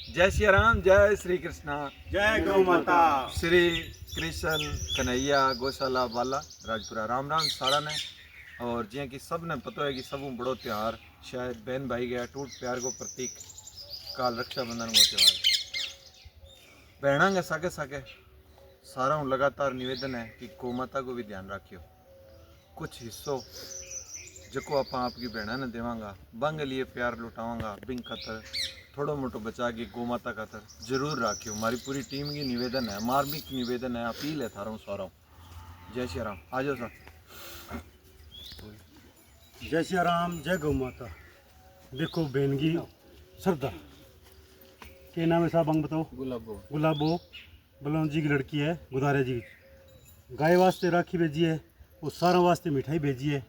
जय श्री राम, जय श्री कृष्णा, जय गौ माता। श्री कृष्ण कन्हैया गौशाला वाला राजपुरा। राम राम सारा ने। और जियां कि सब ने पता है कि सबू बड़ो त्यौहार शायद बहन भाई गया टूट प्यार को प्रतीक काल रक्षाबंधन को त्यौहार बहना के सागे सागे सारा हूँ लगातार निवेदन है कि गौ माता को भी ध्यान रखियो। कुछ हिस्सों जको आप आपकी बहना ने देवांगा बंग लिए प्यार लुटावांगा बिंग खतर थोड़ो मोटो बचा के गौ माता का तर जरूर राखियो। हमारी पूरी टीम की निवेदन है, मार्मिक निवेदन है, अपील है थारा सारा हूँ। जय श्री राम। आ जाओ सर। जय श्री राम, जय गौ माता। देखो बहन की श्रद्धा के नाम है साहब, अंग बताओ। गुलाबो बलवंत जी की लड़की है, गुदारे जी की। गाय वास्ते राखी भेजी है, वो सारा वास्ते मिठाई भेजी है।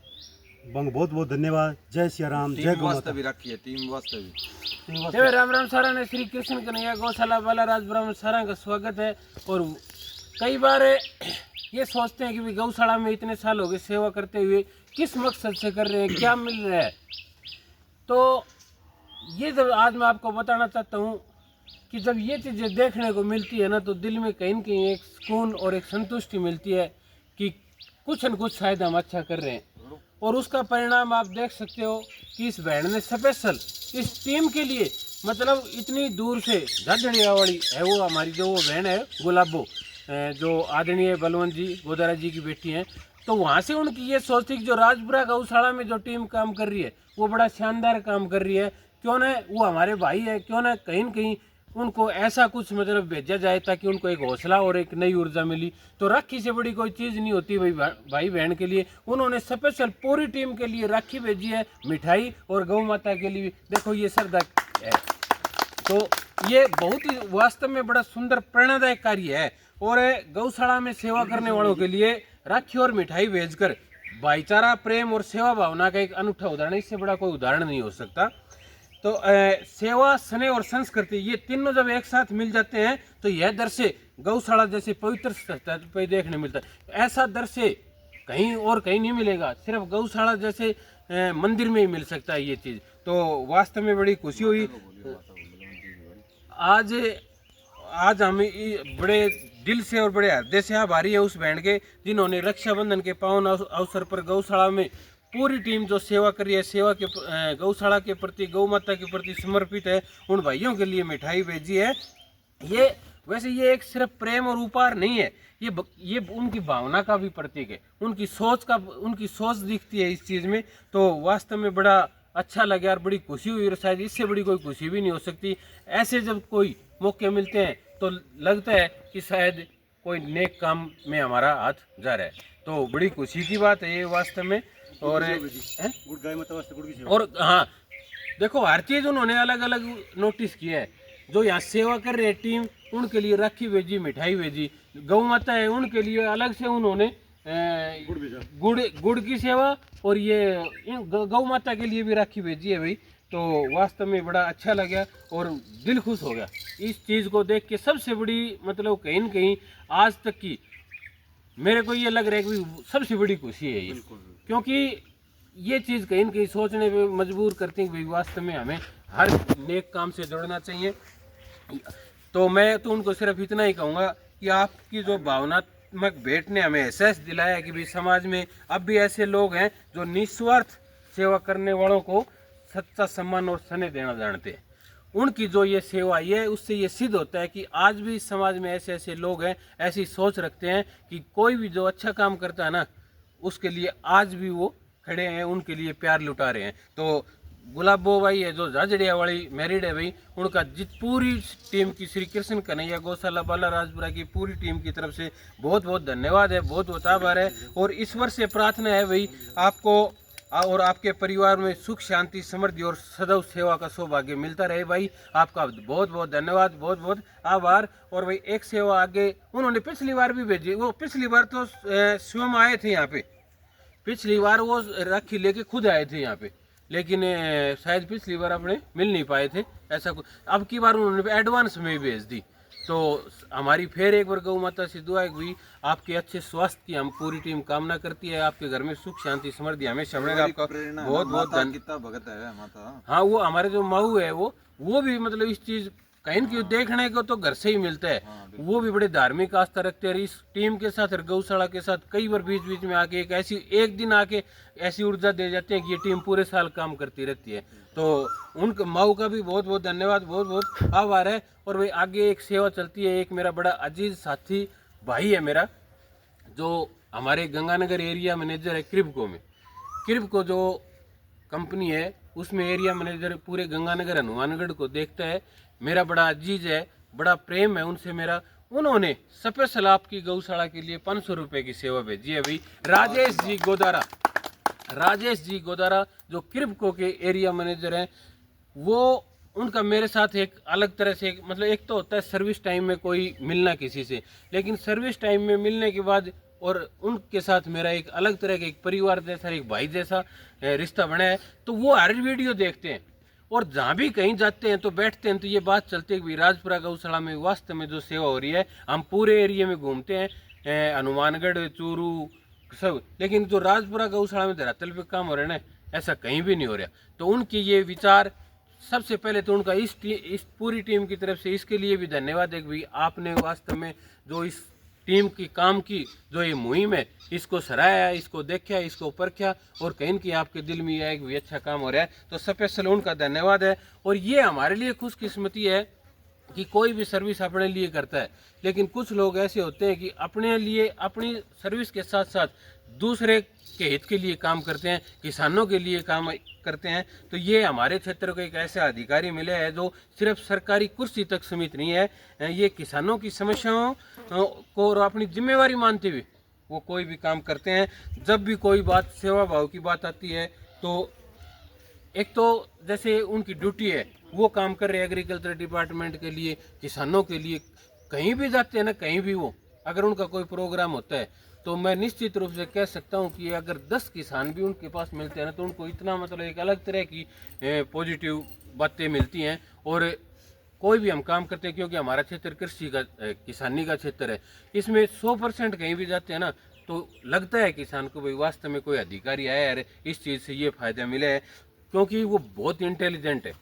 बंग बहुत बहुत धन्यवाद। जय श्री राम, जय गौ माता। भी रखी है टीम वास्ते भी। जय राम राम सारा ने श्री कृष्ण कन्हैया गौशाला वाला राजपुरा में सारा का स्वागत है। और कई बार ये सोचते हैं कि भी गौशाला में इतने साल हो गए सेवा करते हुए किस मकसद से कर रहे हैं, क्या मिल रहा है। तो ये जब आज मैं आपको बताना चाहता हूँ कि जब ये चीज़ें देखने को मिलती है ना तो दिल में कहीं न कहीं एक सुकून और एक संतुष्टि मिलती है कि कुछ न कुछ शायद हम अच्छा कर रहे हैं। और उसका परिणाम आप देख सकते हो कि इस बहन ने स्पेशल इस टीम के लिए मतलब इतनी दूर से झाझड़िया वाली है वो हमारी जो वो बहन है गुलाबो, जो आदरणीय बलवंत जी गोदारा जी की बेटी हैं, तो वहाँ से उनकी ये सोच थी कि जो राजपुरा गौशाला में जो टीम काम कर रही है वो बड़ा शानदार काम कर रही है, क्यों ना वो हमारे भाई है, क्यों ना कहीं न कहीं उनको ऐसा कुछ मतलब भेजा जाए ताकि उनको एक हौसला और एक नई ऊर्जा मिली। तो राखी से बड़ी कोई चीज़ नहीं होती भाई बहन के लिए। उन्होंने स्पेशल पूरी टीम के लिए राखी भेजी है, मिठाई, और गौ माता के लिए देखो ये श्रद्धा है। तो ये बहुत ही वास्तव में बड़ा सुंदर प्रेरणादायक कार्य है। और गौशाला में सेवा करने वालों के लिए राखी और मिठाई भेजकर भाईचारा, प्रेम और सेवा भावना का एक अनूठा उदाहरण, इससे बड़ा कोई उदाहरण नहीं हो सकता। तो सेवा, स्नेह और संस्कृति ये तीनों जब एक साथ मिल जाते हैं तो यह दृश्य गौशाला जैसे पवित्र स्थल पे देखने मिलता है। ऐसा दृश्य कहीं और कहीं नहीं मिलेगा, सिर्फ गौशाला जैसे मंदिर में ही मिल सकता है ये चीज़। तो वास्तव में बड़ी खुशी हुई। आज हम बड़े दिल से और बड़े हृदय से आभारी है उस बहन के जिन्होंने रक्षाबंधन के पावन अवसर पर गौशाला में पूरी टीम जो सेवा कर रही है, सेवा के गौशाला के प्रति, गौ माता के प्रति समर्पित है, उन भाइयों के लिए मिठाई भेजी है। ये वैसे ये एक सिर्फ प्रेम और उपहार नहीं है, ये उनकी भावना का भी प्रतीक है, उनकी सोच दिखती है इस चीज़ में। तो वास्तव में बड़ा अच्छा लगा और बड़ी खुशी हुई, और शायद इससे बड़ी कोई खुशी भी नहीं हो सकती। ऐसे जब कोई मौके मिलते हैं तो लगता है कि शायद कोई नेक काम में हमारा हाथ जा रहा है। तो बड़ी खुशी की बात है ये वास्तव में। और गाय माता वास्ते गुड़ की सेवा। और हाँ देखो हर चीज़ उन्होंने अलग अलग नोटिस किया है। जो यहाँ सेवा कर रहे टीम उनके लिए राखी भेजी, मिठाई भेजी। गौ माता है उनके लिए अलग से उन्होंने गुड़ भेजा, गुड़ की सेवा, और ये गौ माता के लिए भी राखी भेजी है भाई। तो वास्तव में बड़ा अच्छा लगा और दिल खुश हो गया इस चीज़ को देख के। सबसे बड़ी मतलब कहीं न कहीं आज तक की मेरे को ये लग रहा है कि सबसे बड़ी खुशी है ये, क्योंकि ये चीज़ कहीं न कहीं सोचने पे मजबूर करती है कि भाई वास्तव में हमें हर नेक काम से जुड़ना चाहिए। तो मैं तो उनको सिर्फ इतना ही कहूँगा कि आपकी जो भावनात्मक भेंट ने हमें एहसास दिलाया कि भाई समाज में अब भी ऐसे लोग हैं जो निस्वार्थ सेवा करने वालों को सच्चा सम्मान और स्नेह देना जानते हैं। उनकी जो ये सेवा ये उससे ये सिद्ध होता है कि आज भी समाज में ऐसे ऐसे लोग हैं, ऐसी सोच रखते हैं कि कोई भी जो अच्छा काम करता है ना उसके लिए आज भी वो खड़े हैं, उनके लिए प्यार लुटा रहे हैं। तो गुलाबो भाई है जो झाझड़िया वाली मैरिड है भाई, उनका पूरी टीम की श्री कृष्ण कन्हैया गौशाला बाला राजपुरा की पूरी टीम की तरफ से बहुत बहुत धन्यवाद है, बहुत बहुत आभार है। और ईश्वर से प्रार्थना है भाई आपको और आपके परिवार में सुख, शांति, समृद्धि और सदैव सेवा का सौभाग्य मिलता रहे भाई। आपका बहुत बहुत धन्यवाद, बहुत बहुत आभार। और भाई एक सेवा आगे उन्होंने पिछली बार भी भेजी, वो पिछली बार तो स्वयं आए थे यहाँ पे, पिछली बार वो राखी लेके खुद आए थे यहाँ पे, लेकिन शायद पिछली बार अपने मिल नहीं पाए थे ऐसा कुछ। अब की बार उन्होंने एडवांस में भेज दी। तो हमारी फिर एक बार गौ माता से दुआ है भी आपके अच्छे स्वास्थ्य की हम पूरी टीम कामना करती है, आपके घर में सुख, शांति, समृद्धि हमेशा बनेगा। आपका बहुत बहुत कितना भगत है माता। हाँ वो हमारे जो माऊ है वो भी मतलब इस चीज़ कहीं क्यों देखने को तो घर से ही मिलता है, वो भी बड़े धार्मिक आस्था रखते हैं। इस टीम के साथ और गौशाला के साथ कई बार बीच बीच में आके एक दिन आके ऐसी ऊर्जा दे जाते हैं कि ये टीम पूरे साल काम करती रहती है। तो उनका माऊ का भी बहुत बहुत धन्यवाद, बहुत बहुत आभार है। और भाई आगे एक सेवा चलती है, एक मेरा बड़ा अजीज साथी भाई है मेरा, जो हमारे गंगानगर एरिया मैनेजर है क्रिबको में। क्रिबको जो कंपनी है उसमें एरिया मैनेजर पूरे गंगानगर हनुमानगढ़ को देखता है। मेरा बड़ा अजीज है, बड़ा प्रेम है उनसे मेरा। उन्होंने स्पेशल आपकी गौशाला के लिए 500 रुपये की सेवा भेजी है भाई। राजेश जी गोदारा जो क्रिबको के एरिया मैनेजर हैं, वो उनका मेरे साथ एक अलग तरह से मतलब एक तो होता है सर्विस टाइम में कोई मिलना किसी से, लेकिन सर्विस टाइम में मिलने के बाद और उनके साथ मेरा एक अलग तरह का एक परिवार जैसा, एक भाई जैसा रिश्ता बना है। तो वो हर वीडियो देखते हैं और जहाँ भी कहीं जाते हैं तो बैठते हैं तो ये बात चलती है कि राजपुरा गौशाला में वास्तव में जो सेवा हो रही है, हम पूरे एरिया में घूमते हैं, हनुमानगढ़, चूरू सब, लेकिन जो राजपुरा गौशाला में धरातल पे काम हो रहा है ना, ऐसा कहीं भी नहीं हो रहा। तो उनकी ये विचार, सबसे पहले तो उनका इस पूरी टीम की तरफ से इसके लिए भी धन्यवाद है कि भाई आपने वास्तव में जो इस टीम की काम की जो ये मुहिम है, इसको सराहा, इसको देखा, इसको परखा और कहीं की आपके दिल में यह है कि भी अच्छा काम हो रहा है, तो स्पेशल उनका धन्यवाद है। और ये हमारे लिए खुशकिस्मती है कि कोई भी सर्विस अपने लिए करता है, लेकिन कुछ लोग ऐसे होते हैं कि अपने लिए अपनी सर्विस के साथ साथ दूसरे के हित के लिए काम करते हैं, किसानों के लिए काम करते हैं। तो ये हमारे क्षेत्र को एक ऐसा अधिकारी मिले हैं जो सिर्फ सरकारी कुर्सी तक सीमित नहीं है, ये किसानों की समस्याओं को और अपनी जिम्मेवारी मानते हुए वो कोई भी काम करते हैं। जब भी कोई बात सेवा भाव की बात आती है तो एक तो जैसे उनकी ड्यूटी है वो काम कर रहे हैं एग्रीकल्चर डिपार्टमेंट के लिए, किसानों के लिए, कहीं भी जाते हैं ना, कहीं भी वो अगर उनका कोई प्रोग्राम होता है तो मैं निश्चित रूप से कह सकता हूं कि अगर 10 किसान भी उनके पास मिलते हैं ना, तो उनको इतना मतलब एक अलग तरह की पॉजिटिव बातें मिलती हैं। और कोई भी हम काम करते हैं, क्योंकि हमारा क्षेत्र कृषि का किसानी का क्षेत्र है, इसमें 100% कहीं भी जाते हैं ना तो लगता है किसान को भाई वास्तव में कोई अधिकारी आया है, इस चीज़ से ये फायदा मिला है, क्योंकि वो बहुत इंटेलिजेंट है।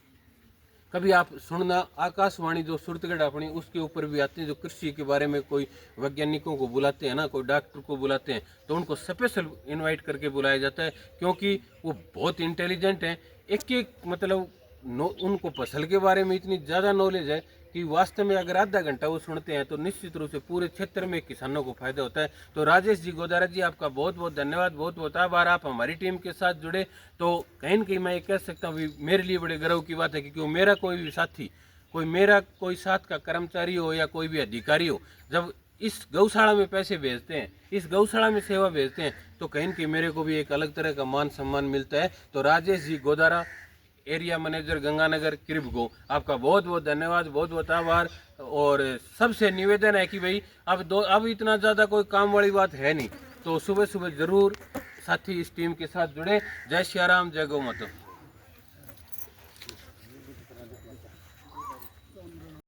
कभी आप सुनना, आकाशवाणी जो सुरतगढ़ अपनी उसके ऊपर भी आते हैं, जो कृषि के बारे में कोई वैज्ञानिकों को बुलाते हैं ना, कोई डॉक्टर को बुलाते हैं, तो उनको स्पेशल इनवाइट करके बुलाया जाता है, क्योंकि वो बहुत इंटेलिजेंट हैं। एक मतलब उनको फसल के बारे में इतनी ज़्यादा नॉलेज है कि वास्तव में अगर आधा घंटा वो सुनते हैं तो निश्चित रूप से पूरे क्षेत्र में किसानों को फायदा होता है। तो राजेश जी गोदारा जी, आपका बहुत बहुत धन्यवाद, बहुत बहुत आभार, आप हमारी टीम के साथ जुड़े। तो कहीं न कहीं मैं ये कह सकता हूँ मेरे लिए बड़े गर्व की बात है कि क्यों मेरा कोई भी साथी, मेरा कोई साथ का कर्मचारी हो या कोई भी अधिकारी हो, जब इस गौशाला में पैसे भेजते हैं, इस गौशाला में सेवा भेजते हैं, तो कहीं न कहीं मेरे को भी एक अलग तरह का मान सम्मान मिलता है। तो राजेश जी गोदारा, एरिया मैनेजर गंगानगर क्रिबको, आपका बहुत बहुत धन्यवाद, बहुत बहुत आभार। और सबसे निवेदन है कि भाई अब इतना ज़्यादा कोई काम वाली बात है नहीं, तो सुबह सुबह ज़रूर साथी इस टीम के साथ जुड़े। जय श्री राम, जय गौ माता।